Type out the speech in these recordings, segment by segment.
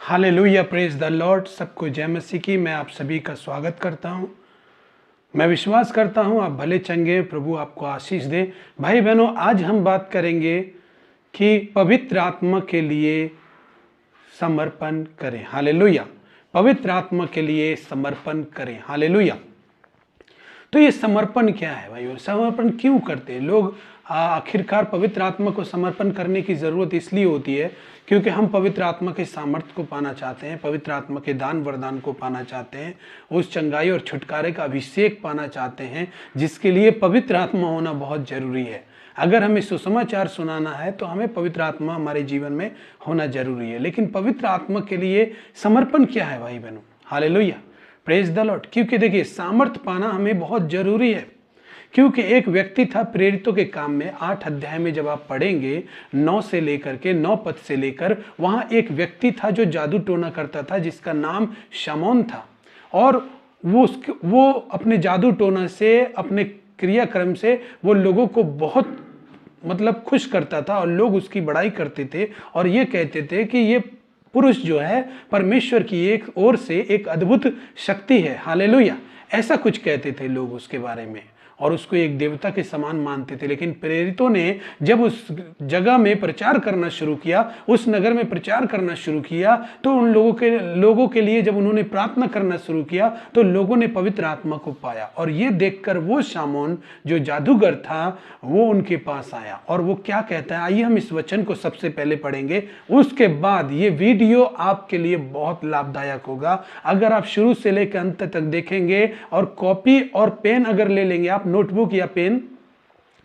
Hallelujah, praise the Lord. सबको जय मसीह की। मैं आप सभी का स्वागत करता हूं। मैं विश्वास करता हूं आप भले चंगे, प्रभु आपको आशीष दे। भाई बहनों, आज हम बात करेंगे कि पवित्र आत्मा के लिए समर्पण करें। हालेलुया, पवित्र आत्मा के लिए समर्पण करें। हालेलुया। तो ये समर्पण क्या है भाई? समर्पण क्यों करते हैं लोग? आखिरकार पवित्र आत्मा को समर्पण करने की ज़रूरत इसलिए होती है क्योंकि हम पवित्र आत्मा के सामर्थ्य को पाना चाहते हैं, पवित्र आत्मा के दान वरदान को पाना चाहते हैं, उस चंगाई और छुटकारे का अभिषेक पाना चाहते हैं, जिसके लिए पवित्र आत्मा होना बहुत जरूरी है। अगर हमें सुसमाचार सुनाना है तो हमें पवित्र आत्मा हमारे जीवन में होना जरूरी है। लेकिन पवित्र आत्मा के लिए समर्पण क्या है भाई बहनों? Hallelujah, praise the Lord. क्योंकि देखिए, सामर्थ पाना हमें बहुत जरूरी है। क्योंकि एक व्यक्ति था प्रेरितों के काम में 8 अध्याय में, जब आप पढ़ेंगे 9 से लेकर के 9 पद से लेकर, वहां एक व्यक्ति था जो जादू टोना करता था, जिसका नाम शमौन था। और वो अपने जादू टोना से, अपने क्रियाक्रम से वो लोगों को बहुत खुश करता था और लोग उसकी बड़ाई करते थे और ये कहते थे कि ये पुरुष जो है परमेश्वर की एक ओर से एक अद्भुत शक्ति है। हालेलुया, ऐसा कुछ कहते थे लोग उसके बारे में और उसको एक देवता के समान मानते थे। लेकिन प्रेरितों ने जब उस जगह में प्रचार करना शुरू किया, उस नगर में प्रचार करना शुरू किया, तो उन लोगों के लिए जब उन्होंने प्रार्थना करना शुरू किया तो लोगों ने पवित्र आत्मा को पाया। और ये देखकर वो शामौन जो जादूगर था वो उनके पास आया और वो क्या कहता है, आइए हम इस वचन को सबसे पहले पढ़ेंगे। उसके बाद ये वीडियो आपके लिए बहुत लाभदायक होगा अगर आप शुरू से लेकर अंत तक देखेंगे। और कॉपी और पेन अगर ले लेंगे आप, नोटबुक या पेन,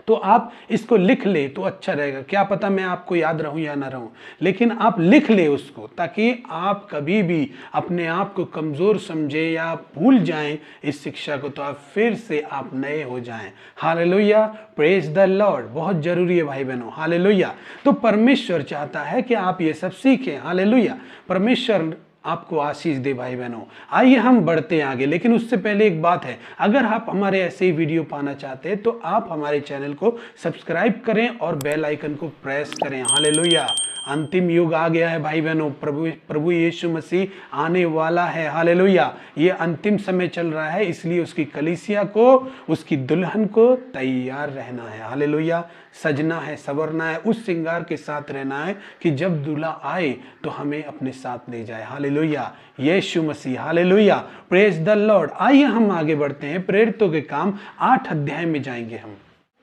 तो आप इसको लिख ले तो अच्छा रहेगा। क्या पता मैं आपको याद रहूं या ना रहूं, लेकिन आप लिख ले उसको, ताकि आप कभी भी अपने आप को कमजोर समझे या भूल जाएं इस शिक्षा को, तो आप फिर से आप नए हो जाएं। Hallelujah, praise the Lord. बहुत जरूरी है भाई बहनों। हालेलुया। तो परमेश्वर चाहता है कि आप ये सब सीखें। हालेलुया, परमेश्वर आपको आशीष दे भाई बहनों। आइए हम बढ़ते हैं आगे, लेकिन उससे पहले एक बात है, अगर आप हमारे ऐसे ही वीडियो पाना चाहते हैं तो आप हमारे चैनल को सब्सक्राइब करें और बेल आइकन को प्रेस करें। हालेलुया, अंतिम युग आ गया है भाई बहनों। प्रभु यीशु मसीह आने वाला है। हालेलुया, ये अंतिम समय चल रहा है, इसलिए उसकी कलीसिया को, उसकी दुल्हन को तैयार रहना है। हालेलुया, सजना है, संवरना है, उस श्रृंगार के साथ रहना है कि जब दूल्हा आए तो हमें अपने साथ ले जाए। हालेलुया, यीशु मसीह। Hallelujah, praise the Lord. आइए हम आगे बढ़ते हैं। प्रेरितों के काम 8 अध्याय में जाएंगे हम।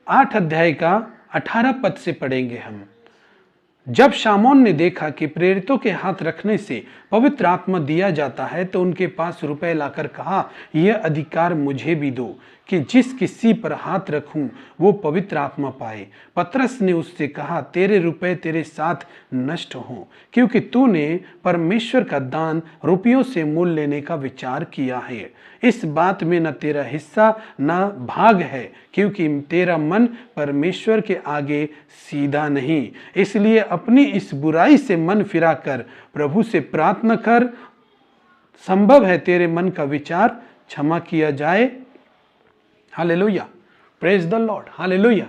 8 अध्याय का 18 पद से पढ़ेंगे हम। जब शामौन ने देखा कि प्रेरितों के हाथ रखने से पवित्र आत्मा दिया जाता है, तो उनके पास रुपए लाकर कहा, यह अधिकार मुझे भी दो कि जिस किसी पर हाथ रखूं वो पवित्र आत्मा पाए। पतरस ने उससे कहा, तेरे रुपए तेरे साथ नष्ट हों, क्योंकि तूने परमेश्वर का दान रुपयों से मोल लेने का विचार किया है। इस बात में न तेरा हिस्सा न भाग है, क्योंकि तेरा मन परमेश्वर के आगे सीधा नहीं। इसलिए अपनी इस बुराई से मन फिरा कर प्रभु से प्रार्थना कर, संभव है तेरे मन का विचार क्षमा किया जाए। Hallelujah, praise the Lord. Hallelujah.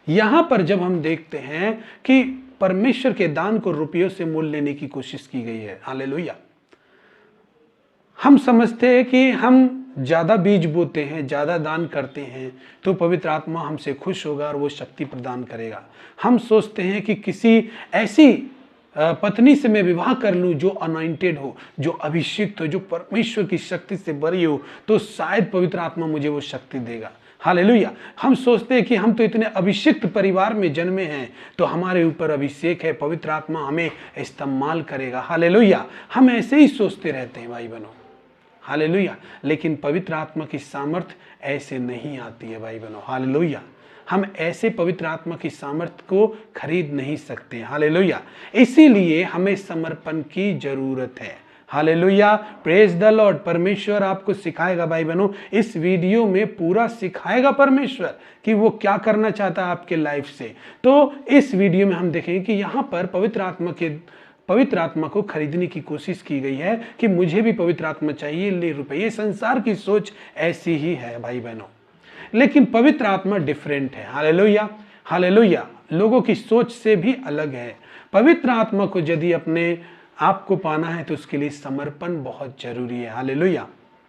यहां पर जब हम देखते हैं कि परमेश्वर के दान को रुपयों से मोल लेने की कोशिश की गई है। हालेलुया। हम समझते हैं कि हम ज्यादा बीज बोते हैं, ज्यादा दान करते हैं तो पवित्र आत्मा हमसे खुश होगा और वो शक्ति प्रदान करेगा। हम सोचते हैं कि किसी ऐसी पत्नी से मैं विवाह कर लूं जो अनॉइंटेड हो, जो अभिषिक्त हो, जो परमेश्वर की शक्ति से भरी हो, तो शायद पवित्र आत्मा मुझे वो शक्ति देगा। हालेलुया। हम सोचते हैं कि हम तो इतने अभिषिक्त परिवार में जन्मे हैं तो हमारे ऊपर अभिषेक है, पवित्र आत्मा हमें इस्तेमाल करेगा। हालेलुया। हम ऐसे ही सोचते रहते हैं भाई बहनों। हालेलुया। लेकिन पवित्र आत्मा की सामर्थ ऐसे नहीं आती है भाई बहनों। हालेलुया। हम ऐसे पवित्र आत्मा की सामर्थ को खरीद नहीं सकते। हालेलुया। इसीलिए हमें समर्पण की जरूरत है। Hallelujah, praise the Lord. परमेश्वर आपको सिखाएगा भाई बहनों, इस वीडियो में पूरा सिखाएगा परमेश्वर कि वो क्या करना चाहता है आपके लाइफ से। तो इस वीडियो में हम देखेंगे कि यहाँ पर पवित्र आत्मा को खरीदने की कोशिश की गई है कि मुझे भी पवित्र आत्मा चाहिए, ले रुपए। ये संसार की सोच ऐसी ही है भाई बहनों, लेकिन पवित्र आत्मा डिफरेंट है। Hallelujah, hallelujah. लोगों की सोच से भी अलग है। पवित्र आत्मा को यदि अपने आपको पाना है तो उसके लिए समर्पण बहुत जरूरी है। Hallelujah,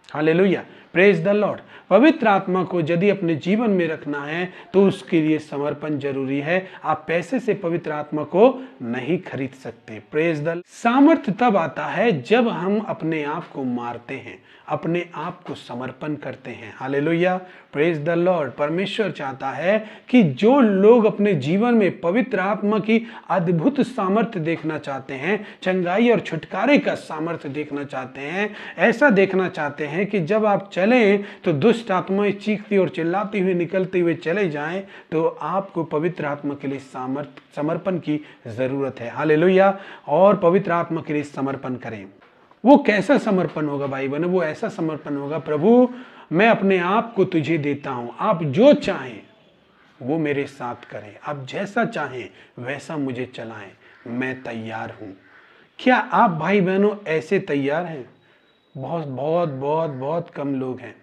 hallelujah, praise the Lord. पवित्र आत्मा को यदि अपने जीवन में रखना है तो उसके लिए समर्पण जरूरी है। आप पैसे से पवित्र आत्मा को नहीं खरीद सकते। Praise the. सामर्थ्य तब आता है जब हम अपने आप को मारते हैं, अपने आप को समर्पण करते हैं। Hallelujah, praise the Lord. परमेश्वर चाहता है कि जो लोग अपने जीवन में पवित्र आत्मा की अद्भुत सामर्थ्य देखना चाहते हैं, चंगाई और छुटकारे का सामर्थ्य देखना चाहते हैं, ऐसा देखना चाहते हैं कि जब आप चलें तो दुष्ट आत्माएं चीखती और चिल्लाती हुई निकलते हुए चले जाएं, तो आपको पवित्र आत्मा के लिए समर्पण की जरूरत है। हालेलुया। और पवित्र आत्मा के लिए समर्पण करें। वो कैसा समर्पण होगा भाई बहनों? वो ऐसा समर्पण होगा, प्रभु मैं अपने आप को तुझे देता हूं, आप जो चाहें वो मेरे साथ करें, आप जैसा चाहें वैसा मुझे चलाएं, मैं तैयार हूं। क्या आप भाई बहनों ऐसे तैयार हैं? बहुत बहुत बहुत बहुत कम लोग हैं।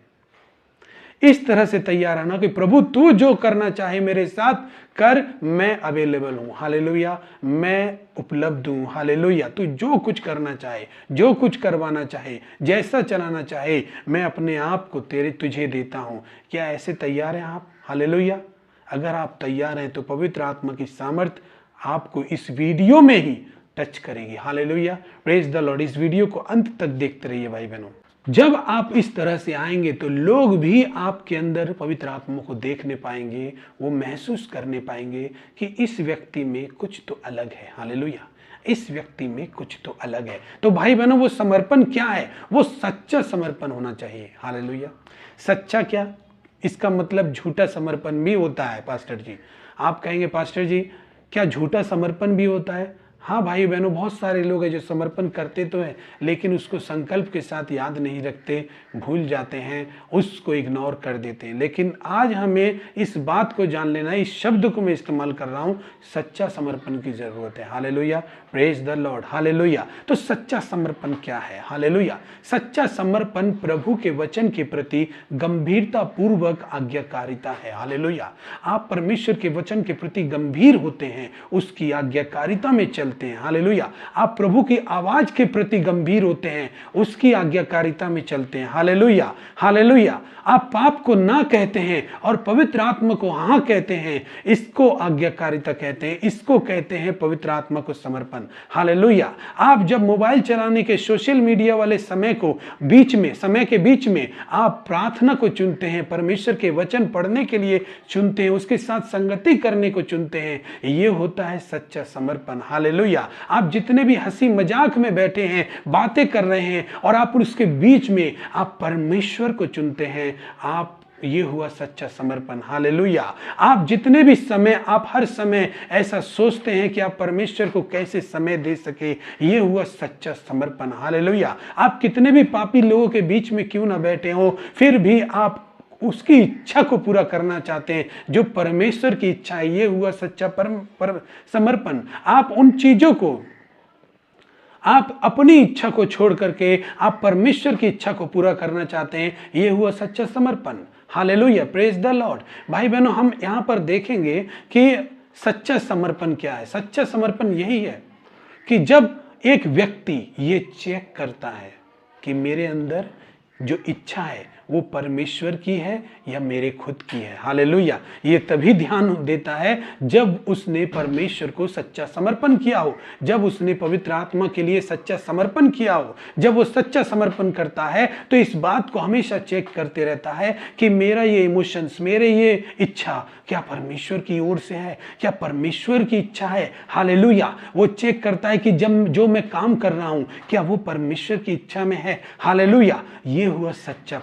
इस तरह से तैयार आना कि प्रभु तू जो करना चाहे मेरे साथ कर, मैं अवेलेबल हूं। हालेलुया, मैं उपलब्ध हूं। हालेलुया, तू जो कुछ करना चाहे, जो कुछ करवाना चाहे, जैसा चलाना चाहे, मैं अपने आप को तुझे देता हूं। क्या ऐसे तैयार हैं आप? हालेलुया। अगर आप तैयार हैं तो पवित्र आत्मा की सामर्थ आपको इस वीडियो में ही टच करेगी। Hallelujah, praise the Lord. इस वीडियो को अंत तक देखते रहिए भाई बहनों। जब आप इस तरह से आएंगे तो लोग भी आपके अंदर पवित्र आत्मा को देखने पाएंगे, वो महसूस करने पाएंगे कि इस व्यक्ति में कुछ तो अलग है। हालेलुया, इस व्यक्ति में कुछ तो अलग है। तो भाई बहनों, वो समर्पण क्या है? वो सच्चा समर्पण होना चाहिए। हालेलुया। सच्चा क्या? इसका मतलब झूठा समर्पण भी होता है पास्टर जी। आप कहेंगे पास्टर जी क्या झूठा समर्पण भी होता है? हाँ भाई बहनों, बहुत सारे लोग हैं जो समर्पण करते तो हैं लेकिन उसको संकल्प के साथ याद नहीं रखते, भूल जाते हैं, उसको इग्नोर कर देते हैं। लेकिन आज हमें इस बात को जान लेना, इस शब्द को मैं इस्तेमाल कर रहा हूँ, सच्चा समर्पण की जरूरत है। Hallelujah, praise the Lord. Hallelujah. तो सच्चा समर्पण क्या है? हालेलुया। सच्चा समर्पण प्रभु के वचन के प्रति गंभीरता पूर्वक आज्ञाकारिता है। हालेलुया। आप परमेश्वर के वचन के प्रति गंभीर होते हैं, उसकी आज्ञाकारिता में चलते हैं। हालेलुया। आप प्रभु की आवाज के प्रति गंभीर होते हैं, उसकी आज्ञाकारिता में चलते हैं। Hallelujah, hallelujah. आप पाप को ना कहते हैं और पवित्र आत्मा को हाँ कहते हैं, इसको आज्ञाकारिता कहते हैं, इसको कहते हैं पवित्र आत्मा को समर्पण। हालेलुया। आप जब मोबाइल चलाने के, सोशल मीडिया वाले समय के बीच में आप प्रार्थना को चुनते हैं, परमेश्वर के वचन पढ़ने के लिए चुनते हैं, उसके साथ संगति करने को चुनते हैं, ये होता है सच्चा समर्पण। हालेलुया। आप जितने भी हंसी मजाक में बैठे हैं, बातें कर रहे हैं और आप उसके बीच में आप परमेश्वर को चुनते हैं, आप, ये हुआ सच्चा समर्पण। हालेलुया। आप जितने भी समय, आप हर समय ऐसा सोचते हैं कि आप परमेश्वर को कैसे समय दे सके, ये हुआ सच्चा समर्पण। हालेलुया। आप कितने भी पापी लोगों के बीच में क्यों ना बैठे हो, फिर भी आप उसकी इच्छा को पूरा करना चाहते हैं जो परमेश्वर की इच्छा है, ये हुआ सच्चा समर्पण। आप उन चीजों को, आप अपनी इच्छा को छोड़ करके आप परमेश्वर की इच्छा को पूरा करना चाहते हैं, ये हुआ सच्चा समर्पण। Hallelujah, praise the Lord. भाई बहनों, हम यहां पर देखेंगे कि सच्चा समर्पण क्या है। सच्चा समर्पण यही है कि जब एक व्यक्ति ये चेक करता है कि मेरे अंदर जो इच्छा है वो परमेश्वर की है या मेरे खुद की है। हालेलुया। ये तभी ध्यान देता है जब उसने परमेश्वर को सच्चा समर्पण किया हो, जब उसने पवित्र आत्मा के लिए सच्चा समर्पण किया हो। जब वो सच्चा समर्पण करता है तो इस बात को हमेशा चेक करते रहता है कि मेरा ये इमोशंस, मेरे ये इच्छा क्या परमेश्वर की ओर से है, क्या परमेश्वर की इच्छा है। हालेलुया। वो चेक करता है कि जब जो मैं काम कर रहा हूं क्या वो परमेश्वर की इच्छा में है। हालेलुया। ये हुआ सच्चा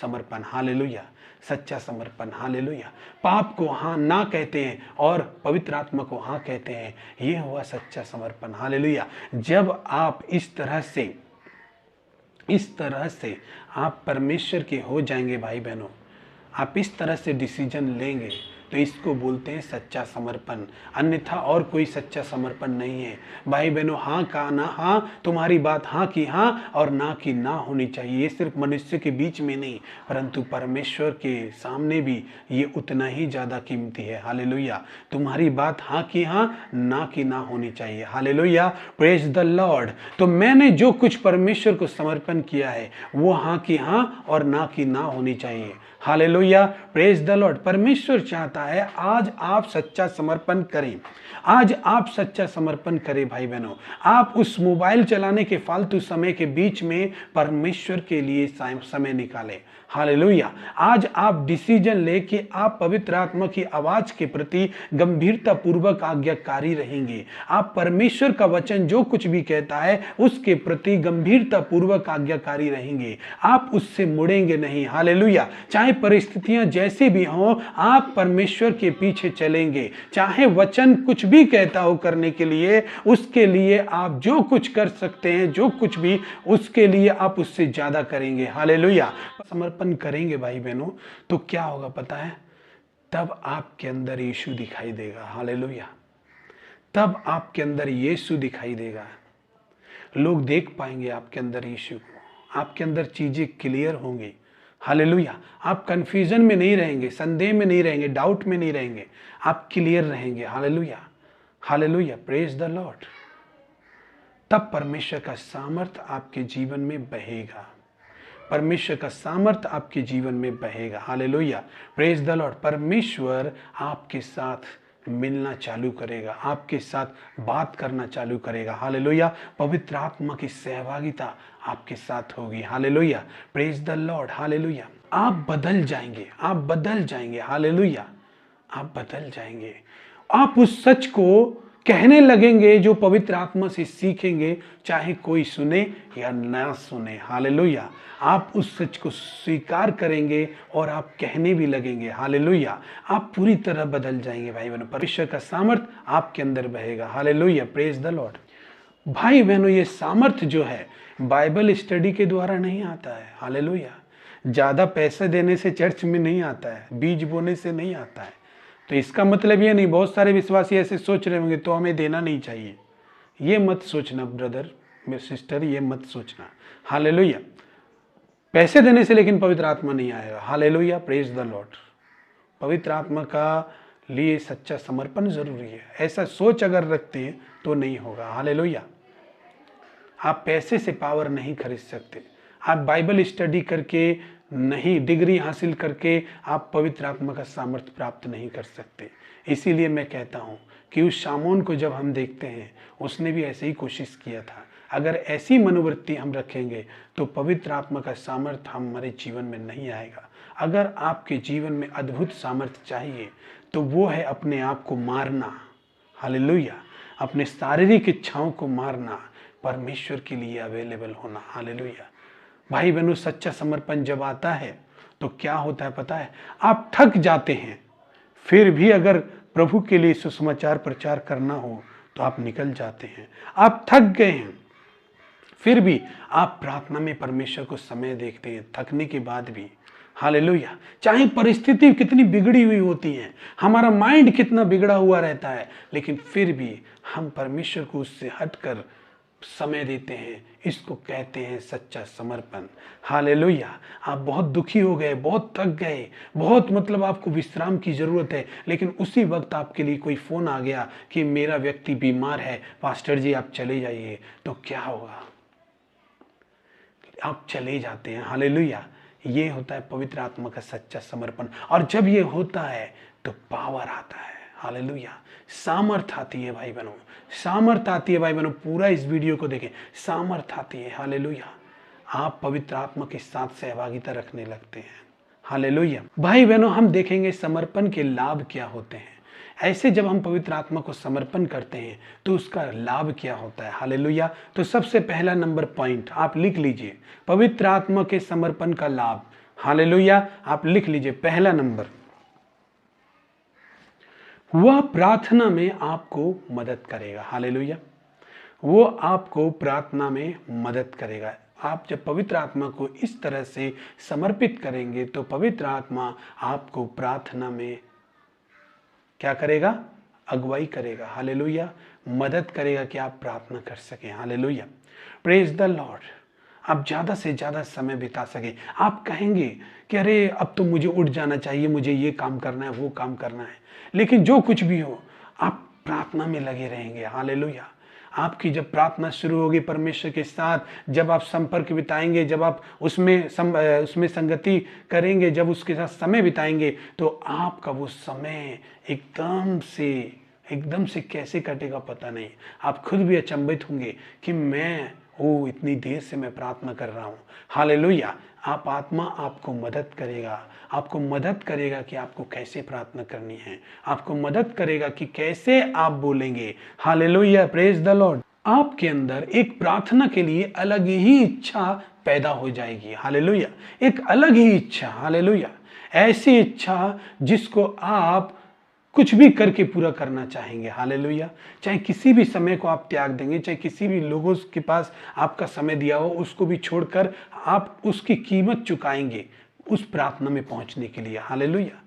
समर्पण। हालेलुया, सच्चा समर्पण। हालेलुया। पाप को हाँ ना कहते हैं और पवित्र आत्मा को हाँ कहते हैं, ये हुआ सच्चा समर्पण। हालेलुया। जब आप इस तरह से आप परमेश्वर के हो जाएंगे भाई बहनों, आप इस तरह से डिसीजन लेंगे तो इसको बोलते हैं सच्चा समर्पण। अन्यथा और कोई सच्चा समर्पण नहीं है। भाई बहनों, हाँ का ना हाँ, तुम्हारी बात हाँ की हाँ और ना की ना होनी चाहिए। ये सिर्फ मनुष्य के बीच में नहीं, परंतु परमेश्वर के सामने भी ये उतना ही ज़्यादा कीमती है। हालेलुया। तुम्हारी बात हाँ की हाँ, ना की ना होनी चाहिए। Hallelujah, praise the Lord. तो मैंने जो कुछ परमेश्वर को समर्पण किया है वो हाँ की हाँ और ना की ना होनी चाहिए। Hallelujah, praise the Lord. परमेश्वर चाहता है आज आप सच्चा समर्पण करें। आज आप सच्चा समर्पण करें भाई बहनों। आप उस मोबाइल चलाने के फालतू समय के बीच में परमेश्वर के लिए समय निकालें। हालेलुया। आज आप डिसीजन लेके आप पवित्र आत्मा की आवाज के प्रति गंभीरता पूर्वक आज्ञाकारी रहेंगे। आप परमेश्वर का वचन जो कुछ भी कहता है उसके प्रति गंभीरता पूर्वक आज्ञाकारी रहेंगे। आप उससे मुड़ेंगे नहीं। हालेलुया। चाहे परिस्थितियां जैसी भी हों, आप परमेश्वर के पीछे चलेंगे। चाहे वचन कुछ भी कहता हो करने के लिए, उसके लिए आप जो कुछ कर सकते हैं, जो कुछ भी, उसके लिए आप उससे ज्यादा करेंगे। हालेलुया। समर्पण करेंगे भाई बहनों, तो क्या होगा पता है? तब आपके अंदर यीशु दिखाई देगा। हालेलुया। तब आपके अंदर यीशु दिखाई देगा। लोग देख पाएंगे आपके अंदर यीशु को। आपके अंदर चीजें क्लियर होंगी। हालेलुया। आप कंफ्यूजन में नहीं रहेंगे, संदेह में नहीं रहेंगे, डाउट में नहीं रहेंगे, आप क्लियर रहेंगे। Hallelujah. Hallelujah, praise the Lord. तब परमेश्वर का सामर्थ आपके जीवन में बहेगा। परमेश्वर का सामर्थ आपके जीवन में बहेगा। Hallelujah, praise the Lord. परमेश्वर आपके साथ मिलना चालू करेगा, आपके साथ बात करना चालू करेगा। हालेलुया। पवित्र आत्मा की सहभागिता आपके साथ होगी। Hallelujah, praise the Lord. Hallelujah. आप बदल जाएंगे, आप बदल जाएंगे। हालेलुया, आप बदल जाएंगे। आप उस सच को कहने लगेंगे जो पवित्र आत्मा से सीखेंगे, चाहे कोई सुने या ना सुने। हालेलुया। आप उस सच को स्वीकार करेंगे और आप कहने भी लगेंगे। हालेलुया। आप पूरी तरह बदल जाएंगे भाई बहनों। परमेश्वर का सामर्थ आपके अंदर बहेगा। Hallelujah, praise the Lord. भाई बहनों, ये सामर्थ जो है बाइबल स्टडी के द्वारा नहीं आता है। हालेलुया। ज्यादा पैसे देने से चर्च में नहीं आता है, बीज बोने से नहीं आता है। तो इसका मतलब ये नहीं, बहुत सारे विश्वासी ऐसे सोच रहे होंगे तो हमें देना नहीं चाहिए। ये मत सोचना ब्रदर, मेरे सिस्टर, ये मत सोचना। हालेलुया। पैसे देने से लेकिन पवित्र आत्मा नहीं आएगा। Hallelujah, praise the Lord. पवित्र आत्मा का लिए सच्चा समर्पण जरूरी है। ऐसा सोच अगर रखते हैं तो नहीं होगा। हालेलुया। आप पैसे से पावर नहीं खरीद सकते। आप बाइबल स्टडी करके नहीं, डिग्री हासिल करके आप पवित्र आत्मा का सामर्थ्य प्राप्त नहीं कर सकते। इसीलिए मैं कहता हूँ कि उस शामोन को जब हम देखते हैं, उसने भी ऐसे ही कोशिश किया था। अगर ऐसी मनोवृत्ति हम रखेंगे तो पवित्र आत्मा का सामर्थ्य हमारे जीवन में नहीं आएगा। अगर आपके जीवन में अद्भुत सामर्थ्य चाहिए तो वो है अपने आप को मारना। हालेलुया। अपने शारीरिक इच्छाओं को मारना, परमेश्वर के लिए अवेलेबल होना। हालेलुया। भाई बहनों, सच्चा समर्पण जब आता है तो क्या होता है पता है? आप थक जाते हैं, फिर भी अगर प्रभु के लिए सुसमाचार प्रचार करना हो तो आप निकल जाते हैं। आप थक गए हैं, फिर भी आप प्रार्थना में परमेश्वर को समय देखते हैं, थकने के बाद भी। हालेलुया। चाहे परिस्थिति कितनी बिगड़ी हुई होती है, हमारा माइंड कितना बिगड़ा हुआ रहता है, लेकिन फिर भी हम परमेश्वर को उससे हटकर समय देते हैं। इसको कहते हैं सच्चा समर्पण। हालेलुया। आप बहुत दुखी हो गए, बहुत थक गए, बहुत मतलब आपको विश्राम की जरूरत है, लेकिन उसी वक्त आपके लिए कोई फोन आ गया कि मेरा व्यक्ति बीमार है, पास्टर जी आप चले जाइए, तो क्या होगा? आप चले जाते हैं। हालेलुया। ये होता है पवित्र आत्मा का सच्चा समर्पण। और जब ये होता है तो पावर आता है। हालेलुया। सामर्थ आती है भाई बहनों, सामर्थ आती है भाई बहनों। पूरा इस वीडियो को देखें, सामर्थ आती है। हालेलुया। आप पवित्र आत्मा के साथ सहभागिता रखने लगते हैं। हालेलुया। भाई बहनों, हम देखेंगे समर्पण के लाभ क्या होते हैं। ऐसे जब हम पवित्र आत्मा को समर्पण करते हैं तो उसका लाभ क्या होता है। हालेलुया। तो सबसे पहला नंबर पॉइंट आप लिख लीजिए, पवित्र आत्मा के समर्पण का लाभ। हालेलुया। आप लिख लीजिए पहला नंबर, वह प्रार्थना में आपको मदद करेगा। हालेलुया। वो आपको प्रार्थना में मदद करेगा। आप जब पवित्र आत्मा को इस तरह से समर्पित करेंगे तो पवित्र आत्मा आपको प्रार्थना में क्या करेगा? अगुवाई करेगा। हालेलुया। मदद करेगा कि आप प्रार्थना कर सकें। हालेलुया। Praise the Lord. आप ज़्यादा से ज़्यादा समय बिता सकें। आप कहेंगे कि अरे अब तो मुझे उठ जाना चाहिए, मुझे ये काम करना है, वो काम करना है। लेकिन जो कुछ भी हो, आप प्रार्थना में लगे रहेंगे। हालेलुया। आपकी जब प्रार्थना शुरू होगी परमेश्वर के साथ, जब आप संपर्क बिताएंगे, जब आप उसमें संगति करेंगे, जब उसके साथ समय बिताएंगे, तो आपका वो समय एकदम से कैसे कटेगा पता नहीं। आप खुद भी अचंभित होंगे कि मैं इतनी देर से मैं प्रार्थना कर रहा हूँ। हालेलुया। आप आत्मा आपको मदद करेगा, आपको मदद करेगा कि आपको कैसे प्रार्थना करनी है, आपको मदद करेगा कि कैसे आप बोलेंगे। हालेलुया। Praise the Lord. आपके अंदर एक प्रार्थना के लिए अलग ही इच्छा पैदा हो जाएगी। हालेलुया। एक अलग ही इच्छा। हालेलुया। ऐसी इच्छा जिसको आप कुछ भी करके पूरा करना चाहेंगे। हालेलुया। चाहे किसी भी समय को आप त्याग देंगे, चाहे किसी भी लोगों के पास आपका समय दिया हो उसको भी छोड़कर आप उसकी कीमत चुकाएंगे उस प्रार्थना में पहुंचने के लिए। हालेलुया।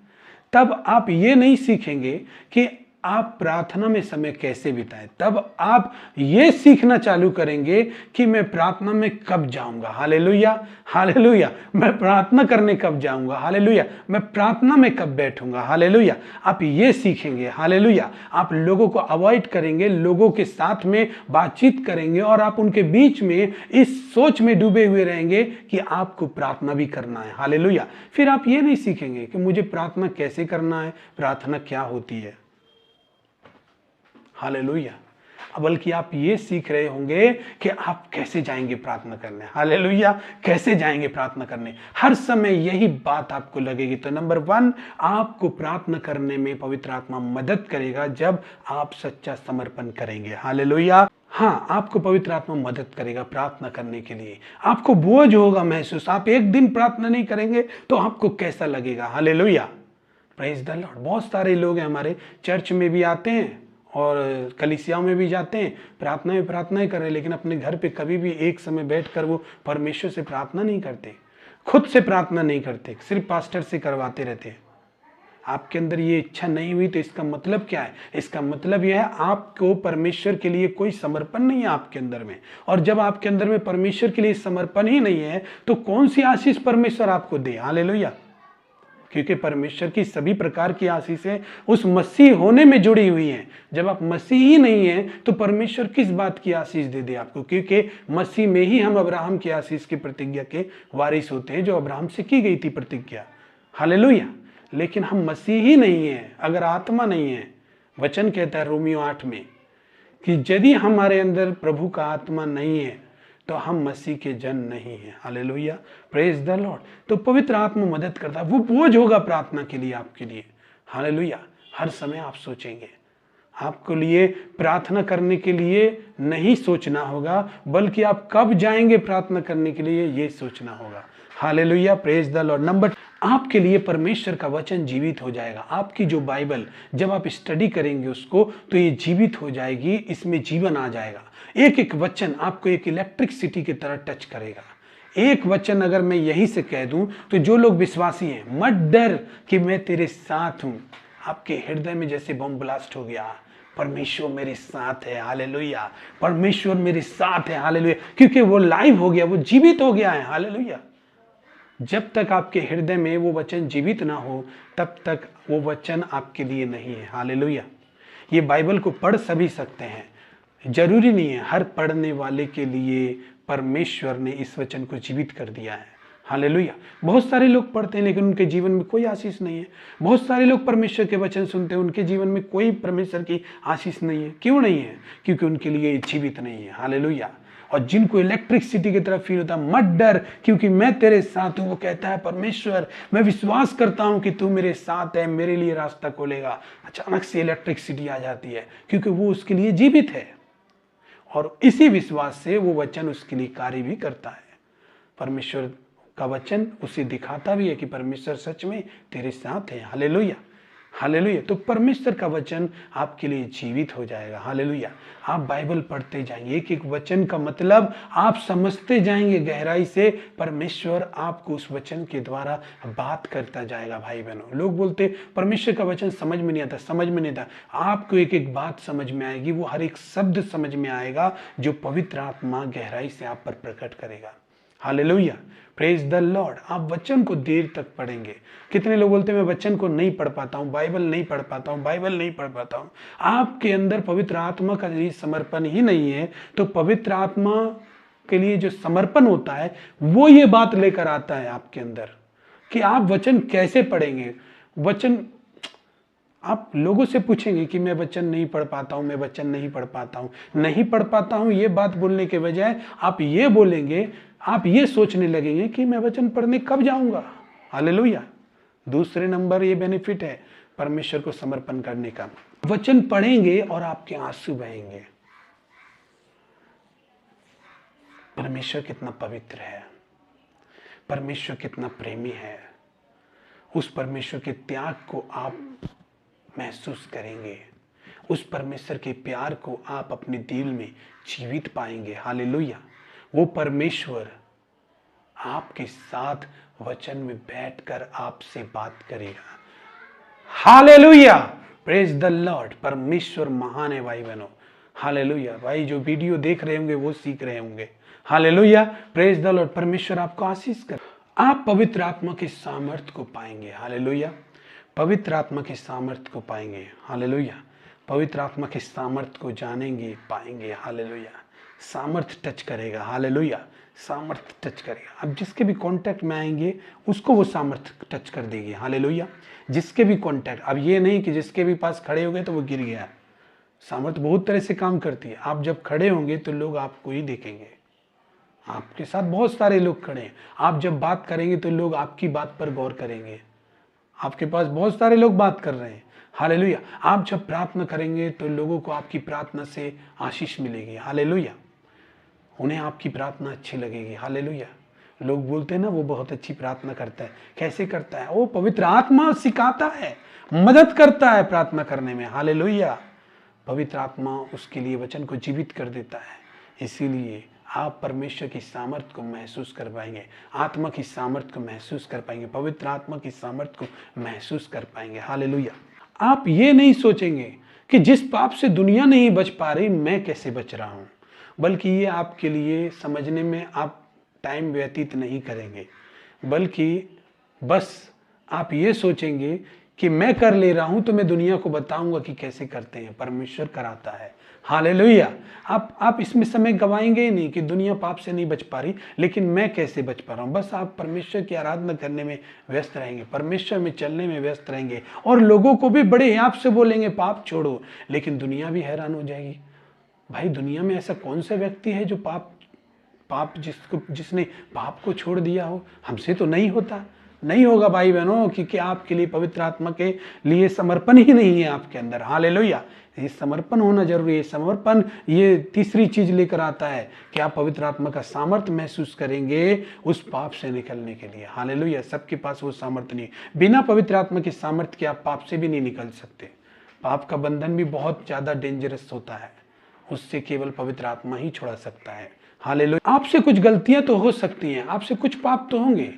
तब आप ये नहीं सीखेंगे कि आप प्रार्थना में समय कैसे बिताएं, तब आप ये सीखना चालू करेंगे कि मैं प्रार्थना में कब जाऊंगा। हालेलुया। हालेलुया। मैं प्रार्थना करने कब जाऊंगा। हालेलुया। मैं प्रार्थना में कब बैठूंगा। हालेलुया। आप ये सीखेंगे। हालेलुया। आप लोगों को अवॉइड करेंगे, लोगों के साथ में बातचीत करेंगे और आप उनके बीच में इस सोच में डूबे हुए रहेंगे कि आपको प्रार्थना भी करना है। हालेलुया। फिर आप ये नहीं सीखेंगे कि मुझे प्रार्थना कैसे करना है, प्रार्थना क्या होती है। हालेलुया। बल्कि आप ये सीख रहे होंगे कि आप कैसे जाएंगे प्रार्थना करने। हालेलुया। कैसे जाएंगे प्रार्थना करने, हर समय यही बात आपको लगेगी। तो नंबर 1, आपको प्रार्थना करने में पवित्र आत्मा मदद करेगा जब आप सच्चा समर्पण करेंगे। हालेलुया। हाँ, आपको पवित्र आत्मा मदद करेगा प्रार्थना करने के लिए। आपको बोझ होगा महसूस, आप एक दिन प्रार्थना नहीं करेंगे तो आपको कैसा लगेगा। हालेलुया। Praise the Lord. बहुत सारे लोग हैं हमारे चर्च में भी आते हैं और कलीसियाओं में भी जाते हैं, प्रार्थना ही कर रहे हैं, लेकिन अपने घर पे कभी भी एक समय बैठकर वो परमेश्वर से प्रार्थना नहीं करते, खुद से प्रार्थना नहीं करते, सिर्फ पास्टर से करवाते रहते हैं। आपके अंदर ये इच्छा नहीं हुई तो इसका मतलब क्या है? इसका मतलब यह है आपको परमेश्वर के लिए कोई समर्पण नहीं है आपके अंदर में। और जब आपके अंदर में परमेश्वर के लिए समर्पण ही नहीं है तो कौन सी आशीष परमेश्वर आपको दे। हालेलुया। क्योंकि परमेश्वर की सभी प्रकार की आशीषें उस मसीह होने में जुड़ी हुई हैं। जब आप मसीह ही नहीं हैं तो परमेश्वर किस बात की आशीष दे दे आपको? क्योंकि मसीह में ही हम अब्राहम की आशीष की प्रतिज्ञा के वारिस होते हैं, जो अब्राहम से की गई थी प्रतिज्ञा। हालेलुया। लेकिन हम मसीह ही नहीं हैं अगर आत्मा नहीं है। वचन कहता है रोमियो 8 में कि यदि हमारे अंदर प्रभु का आत्मा नहीं है तो हम मसीह के जन नहीं हैं। हालेलुया। Praise the Lord. तो पवित्र आत्मा मदद करता है, वो बोझ होगा प्रार्थना के लिए आपके लिए। हालेलुया। हर समय आप सोचेंगे, आपको लिए प्रार्थना करने के लिए नहीं सोचना होगा, बल्कि आप कब जाएंगे प्रार्थना करने के लिए ये सोचना होगा। Hallelujah. Praise the Lord. Number, आपके लिए परमेश्वर का वचन जीवित हो जाएगा। आपकी जो बाइबल जब आप स्टडी करेंगे उसको तो ये जीवित हो जाएगी, इसमें जीवन आ जाएगा। एक एक वचन आपको एक इलेक्ट्रिसिटी की तरह टच करेगा। एक वचन अगर मैं यहीं से कह दूं तो जो लोग विश्वासी हैं, मत डर कि मैं तेरे साथ हूं, आपके हृदय में जैसे बम ब्लास्ट हो गया। परमेश्वर मेरे साथ है। हालेलुया। परमेश्वर मेरे साथ है। हालेलुया। क्योंकि वो लाइव हो गया, वो जीवित हो गया है। हालेलुया। जब तक आपके हृदय में वो वचन जीवित ना हो तब तक वो वचन आपके लिए नहीं है। हालेलुया। ये बाइबल को पढ़ सभी सकते हैं, जरूरी नहीं है हर पढ़ने वाले के लिए परमेश्वर ने इस वचन को जीवित कर दिया है। हालेलुया। बहुत सारे लोग पढ़ते हैं लेकिन उनके जीवन में कोई आशीष नहीं है। बहुत सारे लोग परमेश्वर के वचन सुनते हैं, उनके जीवन में कोई परमेश्वर की आशीष नहीं है। क्यों नहीं है? क्योंकि उनके लिए जीवित नहीं है। हालेलुया। और जिनको इलेक्ट्रिसिटी की तरह फील होता है, मत डर क्योंकि मैं तेरे साथ हूं। वो कहता है परमेश्वर मैं विश्वास करता हूं कि तू मेरे साथ है, मेरे लिए रास्ता खोलेगा। अचानक से इलेक्ट्रिसिटी आ जाती है क्योंकि वो उसके लिए जीवित है और इसी विश्वास से वो वचन उसके लिए कार्य भी करता है। परमेश्वर का वचन उसे दिखाता भी है कि परमेश्वर सच में तेरे साथ है। हालेलुया। हालेलुया। तो परमेश्वर का वचन आपके लिए जीवित हो जाएगा। हालेलुया। आप बाइबल पढ़ते जाएंगे, एक एक वचन का मतलब आप समझते जाएंगे गहराई से। परमेश्वर आपको उस वचन के द्वारा बात करता जाएगा। भाई बहनों, लोग बोलते परमेश्वर का वचन समझ में नहीं आता, समझ में नहीं आता। आपको एक एक बात समझ में आएगी, वो हर एक शब्द समझ में आएगा जो पवित्र आत्मा गहराई से आप पर प्रकट करेगा। Hallelujah, praise the Lord. आप वचन को देर तक पढ़ेंगे। कितने लोग बोलते हैं मैं वचन को नहीं पढ़ पाता हूँ, बाइबल नहीं पढ़ पाता हूँ, बाइबल नहीं पढ़ पाता हूँ। आपके अंदर पवित्र आत्मा का यदि समर्पण ही नहीं है तो पवित्र आत्मा के लिए जो समर्पण होता है वो ये बात लेकर आता है आपके अंदर कि आप वचन कैसे पढ़ेंगे। वचन आप लोगों से पूछेंगे कि मैं वचन नहीं पढ़ पाता हूं, मैं वचन नहीं पढ़ पाता हूं, नहीं पढ़ पाता हूं, ये बात बोलने के बजाय आप ये बोलेंगे, आप ये सोचने लगेंगे कि मैं वचन पढ़ने कब जाऊंगा। हालेलुया। दूसरे नंबर ये बेनिफिट है परमेश्वर को समर्पण करने का। वचन पढ़ेंगे और आपके आंसू बहेंगे। परमेश्वर कितना पवित्र है, परमेश्वर कितना प्रेमी है। उस परमेश्वर के त्याग को आप महसूस करेंगे, उस परमेश्वर के प्यार को आप अपने दिल में जीवित पाएंगे। हालेलुया। वो परमेश्वर आपके साथ वचन में बैठकर आपसे बात करेगा। Hallelujah, praise the Lord. परमेश्वर महान है भाई बहनों। हालेलुया। भाई जो वीडियो देख रहे होंगे वो सीख रहे होंगे। Hallelujah, praise the Lord. परमेश्वर आपको आशीष करे। आप पवित्र आत्मा के सामर्थ्य को पाएंगे। हालेलुया। पवित्र आत्मा के सामर्थ्य को पाएंगे। हालेलुया। पवित्र आत्मा के सामर्थ्य को जानेंगे, पाएंगे। हालेलुया। सामर्थ्य टच करेगा। हालेलुया। सामर्थ्य टच करेगा। अब जिसके भी कांटेक्ट में आएंगे उसको वो सामर्थ्य टच कर देगी। हालेलुया। जिसके भी कांटेक्ट, अब ये नहीं कि जिसके भी पास खड़े हो गए तो वो गिर गया। सामर्थ्य बहुत तरह से काम करती है। आप जब खड़े होंगे तो लोग आपको ही देखेंगे। आपके साथ बहुत सारे लोग खड़े हैं। आप जब बात करेंगे तो लोग आपकी बात पर गौर करेंगे। आपके पास बहुत सारे लोग बात कर रहे हैं। हालेलुया। आप जब प्रार्थना करेंगे तो लोगों को आपकी प्रार्थना से आशीष मिलेगी। हालेलुया। उन्हें आपकी प्रार्थना अच्छी लगेगी। हालेलुया। लोग बोलते हैं ना वो बहुत अच्छी प्रार्थना करता है। कैसे करता है? वो पवित्र आत्मा सिखाता है, मदद करता है प्रार्थना करने में। हालेलुया। पवित्र आत्मा उसके लिए वचन को जीवित कर देता है। इसीलिए आप परमेश्वर की सामर्थ्य को महसूस कर पाएंगे, आत्मा की सामर्थ्य को महसूस कर पाएंगे, पवित्र आत्मा की सामर्थ्य को महसूस कर पाएंगे। हालेलुया। आप ये नहीं सोचेंगे कि जिस पाप से दुनिया नहीं बच पा रही मैं कैसे बच रहा हूं, बल्कि ये आपके लिए समझने में आप टाइम व्यतीत नहीं करेंगे, बल्कि बस आप ये सोचेंगे कि मैं कर ले रहा हूं तो मैं दुनिया को बताऊंगा कि कैसे करते हैं। परमेश्वर कराता है। हालेलुया। आप इसमें समय गवाएंगे ही नहीं कि दुनिया पाप से नहीं बच पा रही, लेकिन मैं कैसे बच पा रहा हूं। बस आप परमेश्वर की आराधना करने में व्यस्त रहेंगे, परमेश्वर में चलने में व्यस्त रहेंगे और लोगों को भी बड़े हियाव से बोलेंगे पाप छोड़ो, लेकिन दुनिया भी हैरान हो जाएगी। भाई दुनिया में ऐसा कौन सा व्यक्ति है जो जिसने पाप को छोड़ दिया हो? हमसे तो नहीं होता, नहीं होगा भाई बहनों, क्योंकि आपके लिए पवित्र आत्मा के लिए समर्पण ही नहीं है आपके अंदर। हालेलुया। ये समर्पण होना जरूरी है। समर्पण ये तीसरी चीज लेकर आता है कि आप पवित्र आत्मा का सामर्थ्य महसूस करेंगे उस पाप से निकलने के लिए। हालेलुया। सबके पास वो सामर्थ्य नहीं। बिना पवित्र आत्मा के सामर्थ्य के आप पाप से भी नहीं निकल सकते। पाप का बंधन भी बहुत ज्यादा डेंजरस होता है, उससे केवल पवित्र आत्मा ही छुड़ा सकता है। हालेलुया। आपसे कुछ गलतियां तो हो सकती हैं, आपसे कुछ पाप तो होंगे,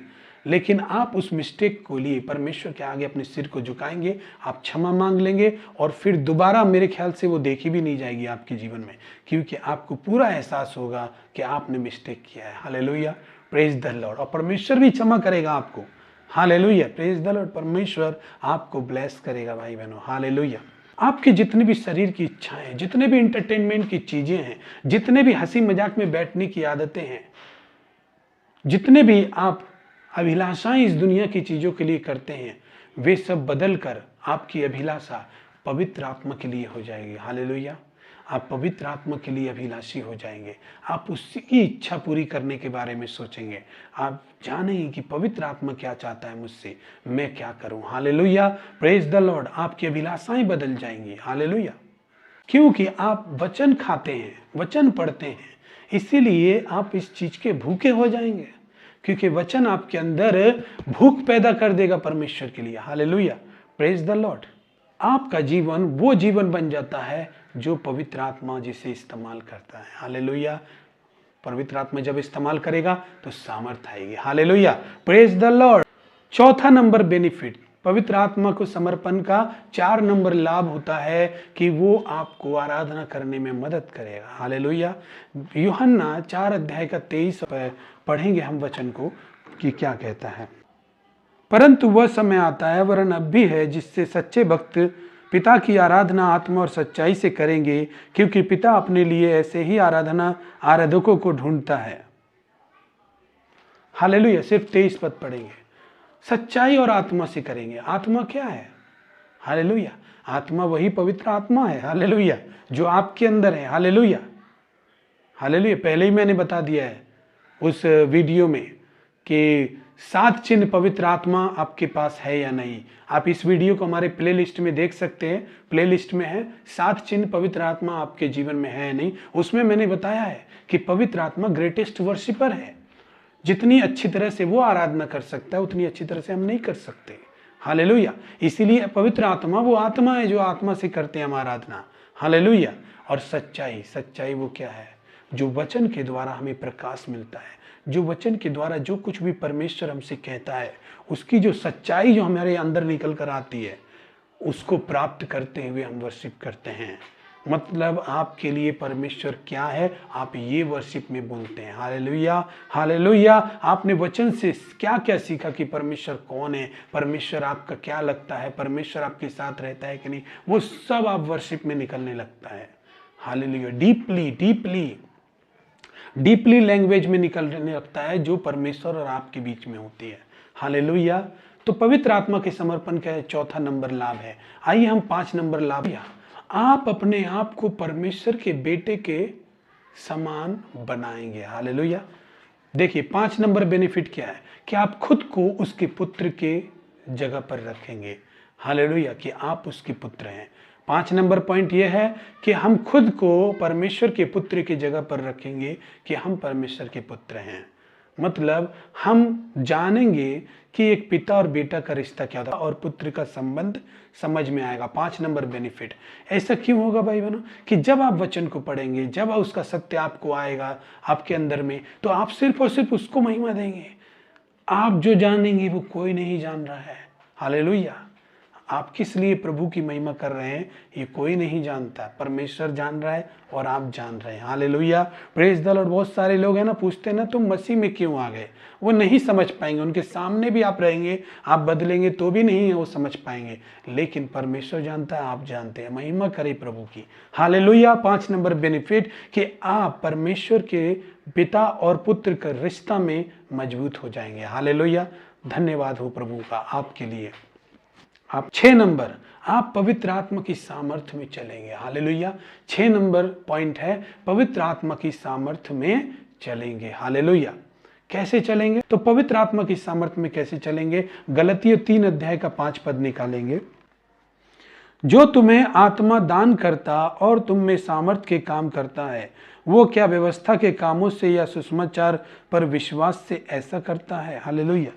लेकिन आप उस मिस्टेक को लिए परमेश्वर के आगे अपने सिर को झुकाएंगे, आप क्षमा मांग लेंगे और फिर दोबारा मेरे ख्याल से वो देखी भी नहीं जाएगी आपके जीवन में, क्योंकि आपको पूरा एहसास होगा कि आपने मिस्टेक किया है। हालेलुया। Praise the Lord. और परमेश्वर भी क्षमा करेगा आपको। हालेलुया। Praise the Lord. परमेश्वर आपको ब्लेस करेगा भाई बहनों। हालेलुया। आपके जितने भी शरीर की इच्छाएं, जितने भी इंटरटेनमेंट की चीजें हैं, जितने भी हंसी मजाक में बैठने की आदतें हैं, जितने भी आप अभिलाषाएं इस दुनिया की चीजों के लिए करते हैं, वे सब बदल कर आपकी अभिलाषा पवित्र आत्मा के लिए हो जाएगी। हालेलुया। आप पवित्र आत्मा के लिए अभिलाषी हो जाएंगे। आप उसकी इच्छा पूरी करने के बारे में सोचेंगे। आप जानेंगे कि पवित्र आत्मा क्या चाहता है मुझसे, मैं क्या करूं। हालेलुया। Praise the Lord. आपकी अभिलाषाएं बदल जाएंगी। हालेलुया। क्योंकि आप वचन खाते हैं, वचन पढ़ते हैं, इसीलिए आप इस चीज के भूखे हो जाएंगे, क्योंकि वचन आपके अंदर भूख पैदा कर देगा परमेश्वर के लिए। हालेलुया। Praise the Lord. आपका जीवन वो जीवन बन जाता है जो पवित्र आत्मा जिसे इस्तेमाल करता है। हालेलुया। पवित्र आत्मा जब इस्तेमाल करेगा तो सामर्थ आएगी। Hallelujah, praise the Lord. चौथा नंबर बेनिफिट, पवित्र आत्मा को समर्पण का 4 नंबर लाभ होता है कि वो आपको आराधना करने में मदद करेगा। हालेलुया। यूहन्ना 4 अध्याय का 23 पढ़ेंगे हम वचन को कि क्या कहता है। परंतु वह समय आता है, वरन अब भी है, जिससे सच्चे भक्त पिता की आराधना आत्मा और सच्चाई से करेंगे, क्योंकि पिता अपने लिए ऐसे ही आराधकों को ढूंढता है। हालेलुया। सिर्फ 23 पद पढ़ेंगे। सच्चाई और आत्मा से करेंगे। आत्मा क्या है? हालेलुया। आत्मा वही पवित्र आत्मा है। हालेलुया, जो आपके अंदर है। हालेलुया। हालेलुया। पहले ही मैंने बता दिया है उस वीडियो में कि 7 चिन्ह पवित्र आत्मा आपके पास है या नहीं। आप इस वीडियो को हमारे प्लेलिस्ट में देख सकते हैं। प्लेलिस्ट में है 7 चिन्ह पवित्र आत्मा आपके जीवन में है या नहीं। उसमें मैंने बताया है कि पवित्र आत्मा ग्रेटेस्ट वर्शिपर है। जितनी अच्छी तरह से वो आराधना कर सकता है उतनी अच्छी तरह से हम नहीं कर सकते। हालेलुया। इसीलिए पवित्र आत्मा वो आत्मा है जो आत्मा से करते हैं हम आराधना। हालेलुया। और सच्चाई, सच्चाई वो क्या है? जो वचन के द्वारा हमें प्रकाश मिलता है, जो वचन के द्वारा जो कुछ भी परमेश्वर हमसे कहता है, उसकी जो सच्चाई जो हमारे अंदर निकल कर आती है, उसको प्राप्त करते हुए हम वर्शिप करते हैं। मतलब आपके लिए परमेश्वर क्या है, आप ये वर्शिप में बोलते हैं। हालेलुया। हालेलुया। आपने वचन से क्या क्या सीखा कि परमेश्वर कौन है, परमेश्वर आपका क्या लगता है, परमेश्वर आपके साथ रहता है कि नहीं, वो सब आप वर्शिप में निकलने लगता है। Hallelujah. Deeply deeply deeply language में निकलने लगता है जो परमेश्वर और आपके बीच में होती है। हालेलुया। तो पवित्र आत्मा के समर्पण का 4था नंबर लाभ है। आइए हम 5 नंबर लाभ। आप अपने आप को परमेश्वर के बेटे के समान बनाएंगे। हालेलुया। देखिए 5 नंबर बेनिफिट क्या है कि आप खुद को उसके पुत्र के जगह पर रखेंगे। हालेलुया, कि आप उसके पुत्र हैं। 5 नंबर पॉइंट यह है कि हम खुद को परमेश्वर के पुत्र की जगह पर रखेंगे कि हम परमेश्वर के पुत्र हैं। मतलब हम जानेंगे कि एक पिता और बेटा का रिश्ता क्या था और पुत्र का संबंध समझ में आएगा। 5 नंबर बेनिफिट। ऐसा क्यों होगा भाई बहनों कि जब आप वचन को पढ़ेंगे, जब उसका सत्य आपको आएगा आपके अंदर में, तो आप सिर्फ और सिर्फ उसको महिमा देंगे। आप जो जानेंगे वो कोई नहीं जान रहा है। हालेलुया। आप किस लिए प्रभु की महिमा कर रहे हैं ये कोई नहीं जानता, परमेश्वर जान रहा है और आप जान रहे हैं। Hallelujah, praise the Lord. बहुत सारे लोग हैं ना, पूछते हैं ना तुम मसीह में क्यों आ गए, वो नहीं समझ पाएंगे। उनके सामने भी आप रहेंगे, आप बदलेंगे तो भी नहीं वो समझ पाएंगे, लेकिन परमेश्वर जानता है, आप जानते हैं। महिमा करे प्रभु की। हालेलुया। 5 नंबर बेनिफिट कि आप परमेश्वर के पिता और पुत्र का रिश्ता में मजबूत हो जाएंगे। हालेलुया। धन्यवाद हो प्रभु का आपके लिए। आप 6 नंबर, आप पवित्र आत्मा की सामर्थ्य में चलेंगे। हालेलुया। 6 नंबर पॉइंट है पवित्र आत्मा की सामर्थ्य में चलेंगे। हालेलुया। कैसे चलेंगे? तो पवित्र आत्मा की सामर्थ्य में कैसे चलेंगे? गलतियों 3 अध्याय का 5 पद निकालेंगे। जो तुम्हें आत्मा दान करता और तुम में सामर्थ्य के काम करता है, वो क्या व्यवस्था के कामों से या सुसमाचार पर विश्वास से ऐसा करता है? हालेलुया।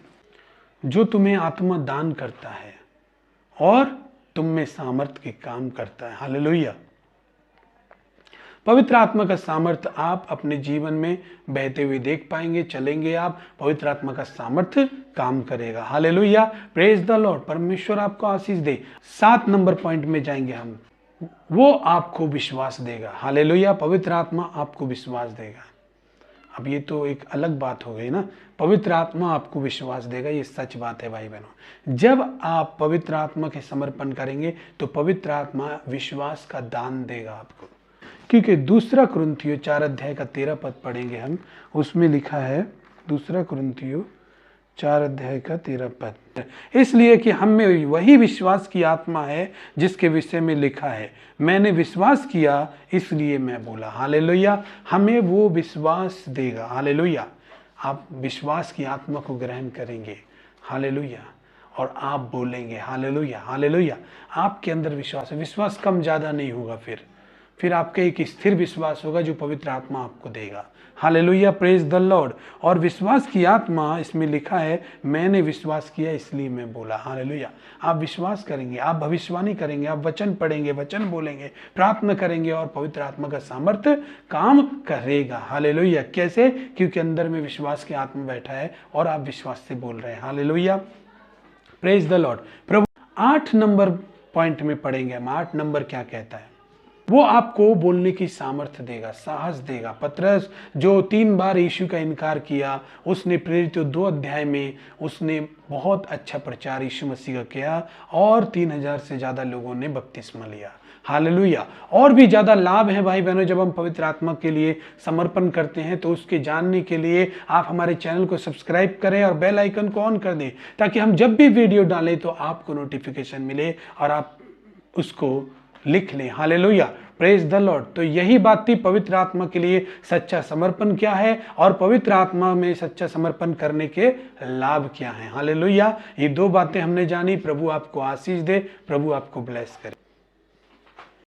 जो तुम्हें आत्मा दान करता है और तुम में सामर्थ्य के काम करता है। हालेलुया। पवित्र आत्मा का सामर्थ्य आप अपने जीवन में बहते हुए देख पाएंगे, चलेंगे आप, पवित्र आत्मा का सामर्थ्य काम करेगा। Hallelujah, praise the Lord. परमेश्वर आपको आशीष दे। 7 नंबर पॉइंट में जाएंगे हम, वो आपको विश्वास देगा। हालेलुया, पवित्र आत्मा आपको विश्वास देगा। अब ये तो एक अलग बात हो गई ना, पवित्र आत्मा आपको विश्वास देगा, ये सच बात है भाई बहनों। जब आप पवित्र आत्मा के समर्पण करेंगे तो पवित्र आत्मा विश्वास का दान देगा आपको। क्योंकि 2 कुरिन्थियों 4 अध्याय का 13 पद पढ़ेंगे हम, उसमें लिखा है 2 कुरिन्थियों 4 अध्याय का 13 पद, इसलिए कि हम में वही विश्वास की आत्मा है जिसके विषय में लिखा है, मैंने विश्वास किया इसलिए मैं बोला। हालेलुया। हमें वो विश्वास देगा। हालेलुया। आप विश्वास की आत्मा को ग्रहण करेंगे। हालेलुया। और आप बोलेंगे हालेलुया। हालेलुया। आपके अंदर विश्वास है, विश्वास कम ज़्यादा नहीं होगा, फिर फिर आपका एक स्थिर विश्वास होगा जो पवित्र आत्मा आपको देगा। Hallelujah, praise the Lord. और विश्वास की आत्मा, इसमें लिखा है मैंने विश्वास किया इसलिए मैं बोला। हालेलुया, आप विश्वास करेंगे, आप भविष्यवाणी करेंगे, आप वचन पढ़ेंगे, वचन बोलेंगे, प्रार्थना करेंगे और पवित्र आत्मा का सामर्थ्य काम करेगा। हालेलुया, कैसे? क्योंकि अंदर में विश्वास की आत्मा बैठा है और आप विश्वास से बोल रहे हैं। Hallelujah, praise the Lord. Prabhu 8 number point में पढ़ेंगे हम। 8 नंबर क्या कहता है? वो आपको बोलने की सामर्थ्य देगा, साहस देगा। पतरस जो 3 बार यीशु का इनकार किया, उसने प्रेरित 2 अध्याय में उसने बहुत अच्छा प्रचार यीशु मसीह का किया और 3000 से ज़्यादा लोगों ने बपतिस्मा लिया। हालेलुया। और भी ज़्यादा लाभ है भाई बहनों जब हम पवित्र आत्मा के लिए समर्पण करते हैं। तो उसके जानने के लिए आप हमारे चैनल को सब्सक्राइब करें और बेल आइकन को ऑन कर दें, ताकि हम जब भी वीडियो डालें तो आपको नोटिफिकेशन मिले और आप उसको लिख लें। Hallelujah, praise the Lord. तो यही बात थी पवित्र आत्मा के लिए सच्चा समर्पण क्या है और पवित्र आत्मा में सच्चा समर्पण करने के लाभ क्या हैं। हालेलुया, ये 2 बातें हमने जानी। प्रभु आपको आशीष दे, प्रभु आपको ब्लेस करे।